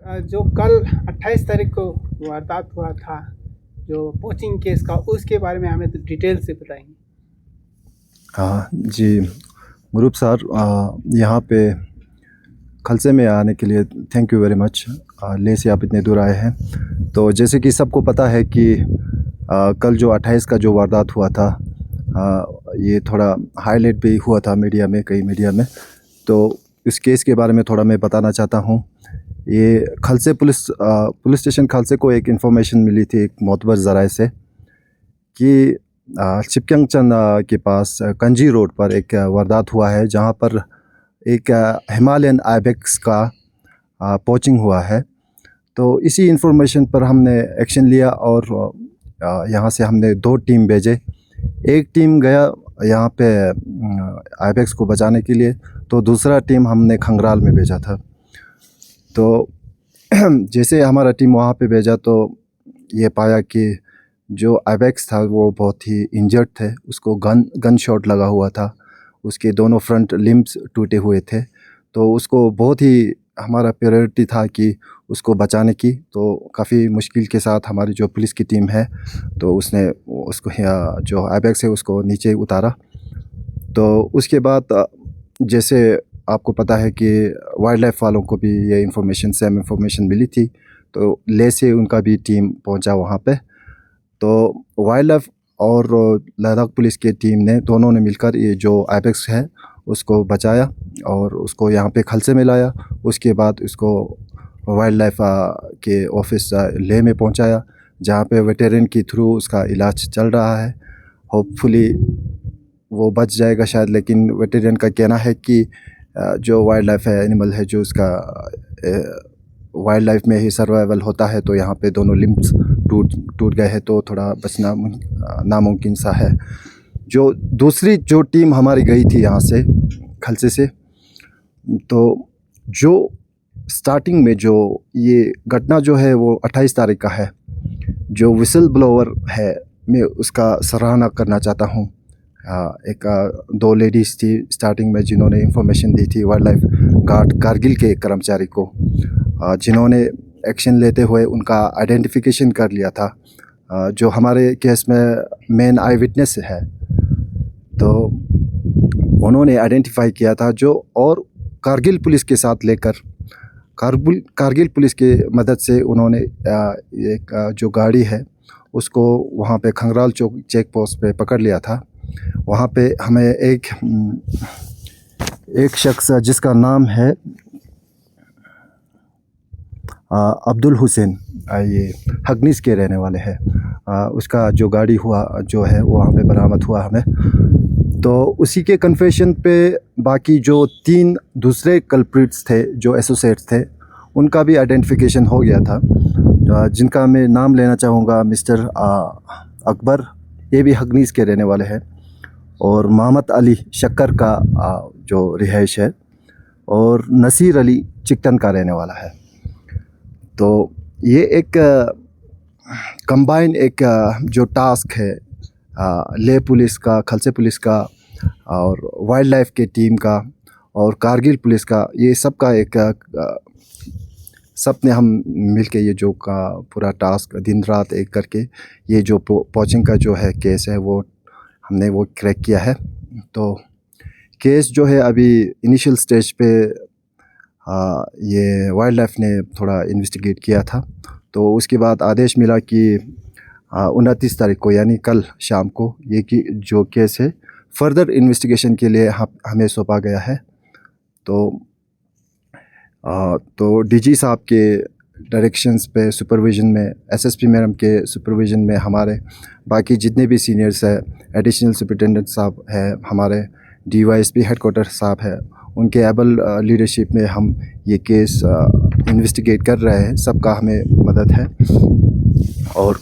जो कल 28 तारीख को वारदात हुआ था, जो पोचिंग केस का, उसके बारे में हमें तो डिटेल से बताएंगे। जी ग्रुप सर, यहाँ पे खलसे में आने के लिए थैंक यू वेरी मच। ले से आप इतने दूर आए हैं। तो जैसे कि सबको पता है कि कल जो 28 का जो वारदात हुआ था, ये थोड़ा हाईलाइट भी हुआ था मीडिया में, कई मीडिया में। तो इस केस के बारे में थोड़ा मैं बताना चाहता हूँ। ये खलसे पुलिस स्टेशन खलसे को एक इन्फॉर्मेशन मिली थी एक मोतबर ज़राए से कि चिपक्यांगचन के पास कंजी रोड पर एक वारदात हुआ है, जहाँ पर एक हिमालयन आइबेक्स का पोचिंग हुआ है। तो इसी इन्फॉर्मेशन पर हमने एक्शन लिया और यहाँ से हमने 2 टीम भेजे। एक टीम गया यहाँ पे आइबेक्स को बचाने के लिए, तो दूसरा टीम हमने खंगराल में भेजा था। तो जैसे हमारा टीम वहाँ पे भेजा तो ये पाया कि जो आइबेक्स था वो बहुत ही इंजर्ड थे, उसको गन शॉट लगा हुआ था, उसके दोनों फ्रंट लिम्स टूटे हुए थे। तो उसको बहुत ही हमारा प्रायोरिटी था कि उसको बचाने की। तो काफ़ी मुश्किल के साथ हमारी जो पुलिस की टीम है, तो उसने उसको जो आइबेक्स है उसको नीचे उतारा। तो उसके बाद जैसे आपको पता है कि वाइल्ड लाइफ वालों को भी ये सेम इन्फॉर्मेशन मिली थी, तो ले से उनका भी टीम पहुंचा वहाँ पे। तो वाइल्ड लाइफ और लद्दाख पुलिस की टीम ने दोनों ने मिलकर ये जो आइबेक्स है उसको बचाया और उसको यहाँ पे खलसे में लाया। उसके बाद उसको वाइल्ड लाइफ के ऑफिस लेह में पहुँचाया, जहाँ पे वेटेरियन के थ्रू उसका इलाज चल रहा है। होपफुली वो बच जाएगा शायद, लेकिन वेटेरियन का कहना है कि जो वाइल्ड लाइफ है, एनिमल है जो उसका वाइल्ड लाइफ में ही सर्वाइवल होता है, तो यहाँ पे दोनों लिम्स टूट गए हैं, तो थोड़ा बचना नामुमकिन सा है। जो दूसरी जो टीम हमारी गई थी यहाँ से खलसे से, तो जो स्टार्टिंग में जो ये घटना जो है वो 28 तारीख का है। जो विसल ब्लोअर है, मैं उसका सराहना करना चाहता हूँ। एक 2 लेडीज़ थी स्टार्टिंग में जिन्होंने इंफॉर्मेशन दी थी वाइल्ड लाइफ गार्ड कारगिल के कर्मचारी को, जिन्होंने एक्शन लेते हुए उनका आइडेंटिफिकेशन कर लिया था। जो हमारे केस में मेन आई विटनेस है, तो उन्होंने आइडेंटिफाई किया था जो, और कारगिल पुलिस के साथ लेकर कारगिल पुलिस के मदद से उन्होंने एक जो गाड़ी है उसको वहाँ पे खंगराल चेक पोस्ट पे पकड़ लिया था। वहाँ पे हमें एक शख्स जिसका नाम है अब्दुल हुसैन, ये हगनीस के रहने वाले हैं, उसका जो गाड़ी हुआ जो है वो वहाँ पे बरामद हुआ हमें। तो उसी के कन्फेशन पे बाकी जो 3 दूसरे कल्प्रिट्स थे जो एसोसिएट्स थे, उनका भी आइडेंटिफिकेशन हो गया था, जिनका मैं नाम लेना चाहूँगा मिस्टर अकबर, ये भी हगनीस के रहने वाले हैं, और मोहम्मद अली शक्कर का जो रिहाइश है, और नसीर अली चिकटन का रहने वाला है। तो ये एक कंबाइन एक जो टास्क है ले पुलिस का, खलसे पुलिस का, और वाइल्ड लाइफ के टीम का, और कारगिल पुलिस का, ये सब का एक सब ने हम मिलके ये जो का पूरा टास्क दिन रात एक करके ये जो पोचिंग का जो है केस है वो हमने वो क्रैक किया है। तो केस जो है अभी इनिशियल स्टेज पे ये वाइल्ड लाइफ ने थोड़ा इन्वेस्टिगेट किया था। तो उसके बाद आदेश मिला कि 29 तारीख को यानी कल शाम को ये की जो केस है फर्दर इन्वेस्टिगेशन के लिए हमें सौंपा गया है। तो डीजी साहब के डायरेक्शंस पे सुपरविज़न में, एसएसपी मैडम के सुपरविज़न में हमारे बाकी जितने भी सीनियर्स हैं, एडिशनल सुपरिटेंडेंट साहब है, हमारे डीवाईएसपी हेडक्वार्टर साहब है, उनके एबल लीडरशिप में हम ये केस इन्वेस्टिगेट कर रहे हैं। सबका हमें मदद है। और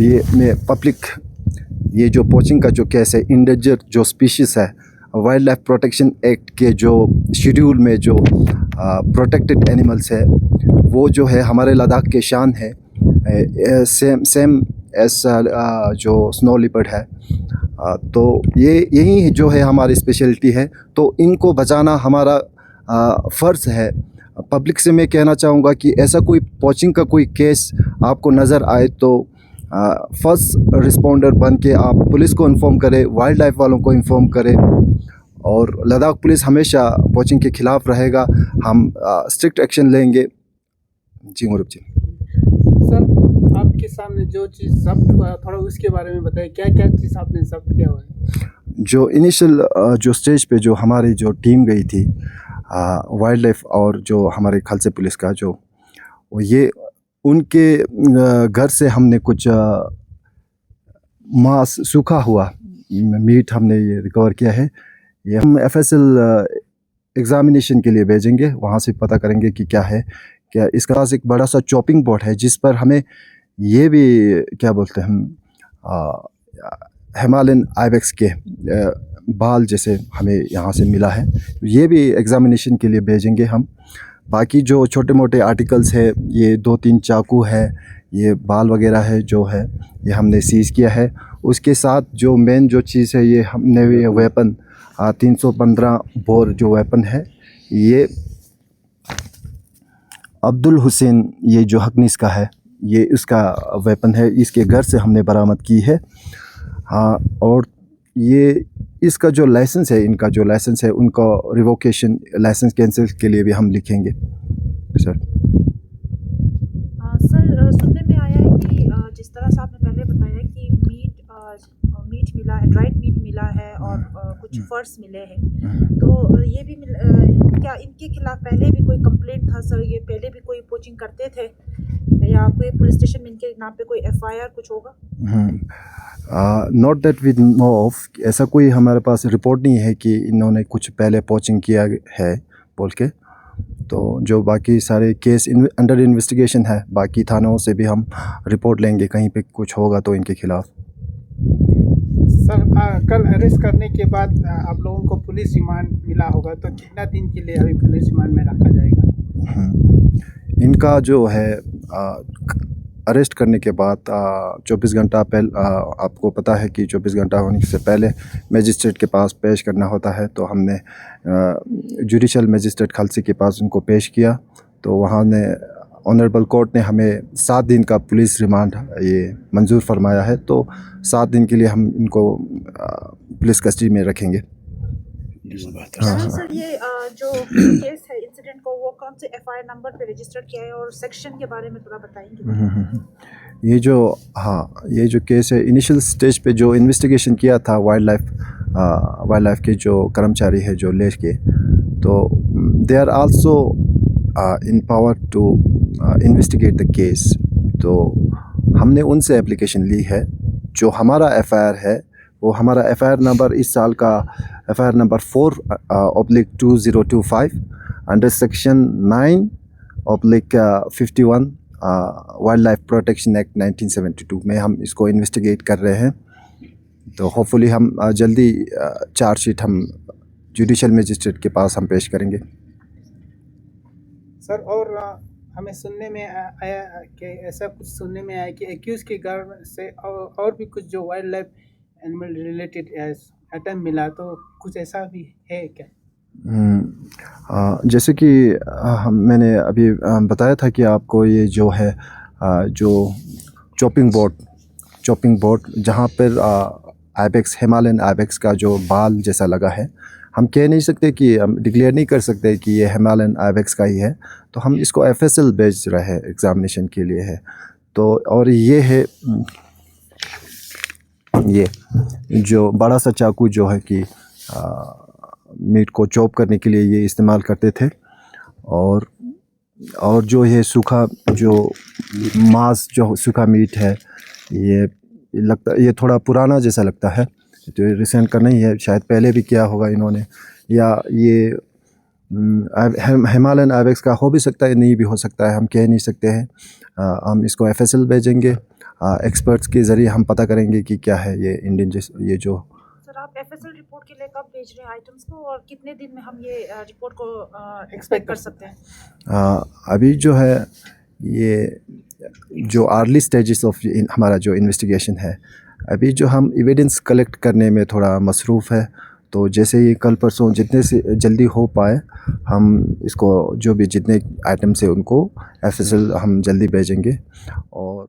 ये मैं पब्लिक ये जो पोचिंग का जो केस है, इंडेंजर जो स्पीशीज़ है, वाइल्ड लाइफ प्रोटेक्शन एक्ट के जो शेड्यूल में जो प्रोटेक्टेड एनिमल्स है वो जो है हमारे लद्दाख के शान है, सेम एस जो स्नो लिपर्ड है। तो यही जो है हमारी स्पेशलिटी है। तो इनको बचाना हमारा फ़र्ज़ है। पब्लिक से मैं कहना चाहूँगा कि ऐसा कोई पोचिंग का कोई केस आपको नज़र आए तो फर्स्ट रिस्पॉन्डर बन के आप पुलिस को इन्फॉर्म करें, वाइल्ड लाइफ वालों को इन्फॉर्म करें। और लद्दाख पुलिस हमेशा पोचिंग के ख़िलाफ़ रहेगा, हम स्ट्रिक्ट एक्शन लेंगे। जी मुरुब जी। सर, आपके सामने जो चीज़ जब्त हुआ थोड़ा उसके बारे में बताइए, क्या क्या चीज़ आपने जब्त किया हुआ है? जो इनिशियल जो स्टेज पे जो हमारी जो टीम गई थी वाइल्ड लाइफ और जो हमारे खालसे पुलिस का जो ये उनके घर से हमने कुछ मांस सूखा हुआ मीट हमने ये रिकवर किया है। ये हम FSL एग्ज़ामिनेशन के लिए भेजेंगे, वहाँ से पता करेंगे कि क्या है। क्या इसके पास एक बड़ा सा चॉपिंग बोर्ड है जिस पर हमें ये भी क्या बोलते हैं हम हिमालयन आइबेक्स के बाल जैसे हमें यहाँ से मिला है, ये भी एग्ज़ामिनेशन के लिए भेजेंगे हम। बाकी जो छोटे मोटे आर्टिकल्स है, ये 2-3 चाकू है, ये बाल वगैरह है जो है ये हमने सीज़ किया है। उसके साथ जो मेन जो चीज़ है, ये हमने ये वेपन 315 बोर जो वेपन है, ये अब्दुल हुसैन ये जो हकनीस का है, ये इसका वेपन है, इसके घर से हमने बरामद की है। हाँ, और ये इसका जो लाइसेंस है, इनका जो लाइसेंस है, उनका रिवोकेशन लाइसेंस कैंसिल के लिए भी हम लिखेंगे सर। सर, सुनने में आया है कि जिस तरह से आपने पहले बताया कि मीट मिला है, ड्राइड मीट मिला है और कुछ फर्स मिले हैं, तो ये भी क्या इनके खिलाफ पहले भी कोई कंप्लेंट था सर? ये पहले भी कोई पोचिंग करते थे या कोई पुलिस स्टेशन में इनके नाम पे कोई FIR कुछ होगा? Not that we know of, ऐसा कोई हमारे पास रिपोर्ट नहीं है कि इन्होंने कुछ पहले पोचिंग किया है बोल के। तो जो बाकी सारे केस अंडर इन्वेस्टिगेशन है, बाकी थानों से भी हम रिपोर्ट लेंगे, कहीं पे कुछ होगा तो इनके खिलाफ। सर, कल अरेस्ट करने के बाद आप लोगों को पुलिस रिमांड मिला होगा, तो कितना दिन के लिए अभी पुलिस रिमांड में रखा जाएगा? इनका जो है अरेस्ट करने के बाद 24 घंटा पहले, आपको पता है कि 24 घंटा होने से पहले मजिस्ट्रेट के पास पेश करना होता है। तो हमने जुडिशल मजिस्ट्रेट खालसी के पास उनको पेश किया, तो वहाँ ने ऑनरेबल कोर्ट ने हमें 7 दिन का पुलिस रिमांड ये मंजूर फरमाया है। तो 7 दिन के लिए हम इनको पुलिस कस्टडी में रखेंगे। सर, ये जो केस है इंसिडेंट को, वो कौन से FIR नंबर पे रजिस्टर किया है और सेक्शन के बारे में थोड़ा बताएंगे? ये जो केस है, इनिशियल स्टेज पे जो इन्वेस्टिगेशन किया था वाइल्ड लाइफ के जो कर्मचारी है जो ले के, तो they are also in power to investigate the case. तो हमने उनसे एप्लीकेशन ली है। जो हमारा FIR है, वो हमारा FIR नंबर इस साल का FIR number 4/2025 under section 9/51 wild life protection act 1972 में हम इसको इन्वेस्टिगेट कर रहे हैं। तो होपफुली हम जल्दी चार्जशीट हम जुडिशल मजिस्ट्रेट के पास हम पेश करेंगे। सर, और हमें सुनने में आया कि ऐसा कुछ सुनने में आया कि एक्यूज़ के घर से और भी कुछ जो wild life animal related item मिला, तो कुछ ऐसा भी है क्या? जैसे कि मैंने अभी बताया था कि आपको ये जो है जो चॉपिंग बोर्ड जहाँ पर आइबेक्स, हिमालयन आइबेक्स का जो बाल जैसा लगा है, हम कह नहीं सकते कि हम डिक्लेयर नहीं कर सकते कि ये हिमालयन आइबेक्स का ही है। तो हम इसको FSL भेज रहे हैं, एग्ज़ामिनेशन के लिए है। तो और ये है, ये जो बड़ा सा चाकू जो है कि मीट को चॉप करने के लिए ये इस्तेमाल करते थे। और जो ये सूखा जो मांस जो सूखा मीट है, ये थोड़ा पुराना जैसा लगता है, तो रिसेंट का नहीं है, शायद पहले भी किया होगा इन्होंने, या ये हिमालयन आइबेक्स का हो भी सकता है, नहीं भी हो सकता है, हम कह नहीं सकते हैं। हम इसको FSL भेजेंगे, एक्सपर्ट्स के ज़रिए हम पता करेंगे कि क्या है ये इंडियन ये जो। सर, आप FSL रिपोर्ट के लिए कब भेज रहे हैं आइटम्स को, और कितने दिन में हम ये रिपोर्ट को एक्सपेक्ट कर सकते हैं? अभी जो है ये जो अर्ली स्टेजेस ऑफ हमारा जो इन्वेस्टिगेशन है, अभी जो हम एविडेंस कलेक्ट करने में थोड़ा मसरूफ़ है। तो जैसे ही कल परसों जितने से जल्दी हो पाए हम इसको जो भी जितने आइटम्स है उनको FSL हम जल्दी भेजेंगे। और